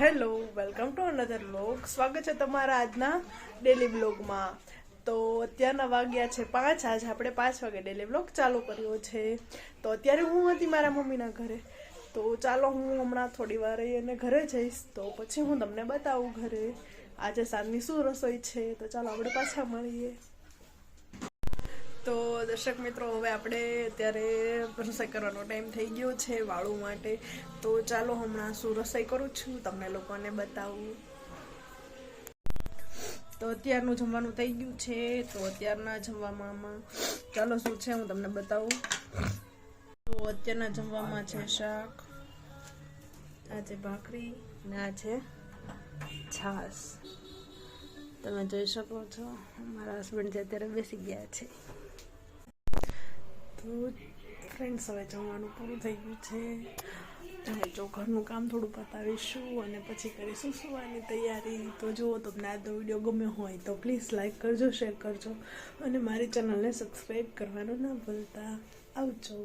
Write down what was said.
Hello, welcome to another vlog. સ્વાગત છે તમારા આજના ડેલી વ્લોગમાં. તો અત્યારના વાગ્યા છે 5. આજે આપણે 5 વાગે ડેલી વ્લોગ ચાલુ કર્યો છે. તો અત્યારે હું હતી મારા મમ્મીના ઘરે. તો ચાલો હું હમણાં થોડી વાર એને ઘરે જઈશ, તો પછી હું તમને બતાવું ઘરે આજે સાંજની શું રસોઈ છે. તો ચાલો આપણે પાછા મળીએ. તો દર્શક મિત્રો, હવે આપણે અત્યારે રસોઈ કરવાનો ટાઈમ થઈ ગયો છે વાળું માટે. તો ચાલો હમણાં શું રસોઈ કરું છું તમને લોકોને બતાવું. તો અત્યારનું જમવાનું થઈ ગયું છે. તો અત્યારના જમવામાં ચાલો શું છે હું તમને બતાવું. તો અત્યારના જમવામાં છે શાક, આ છે ભાખરી અને આ છે છાશ. તમે જોઈ શકો છો મારા હસબન્ડ જે અત્યારે બેસી ગયા છે. તો ફ્રેન્ડ્સ, હવે જમવાનું પૂરું થઈ ગયું છે. હવે જો ઘરનું કામ થોડું પતાવીશું અને પછી કરીશું સુવાની તૈયારી. તો જો તમને આજનો વિડીયો ગમ્યો હોય તો પ્લીઝ લાઈક કરજો, શેર કરજો અને મારી ચેનલને સબસ્ક્રાઈબ કરવાનું ના ભૂલતા. આવજો.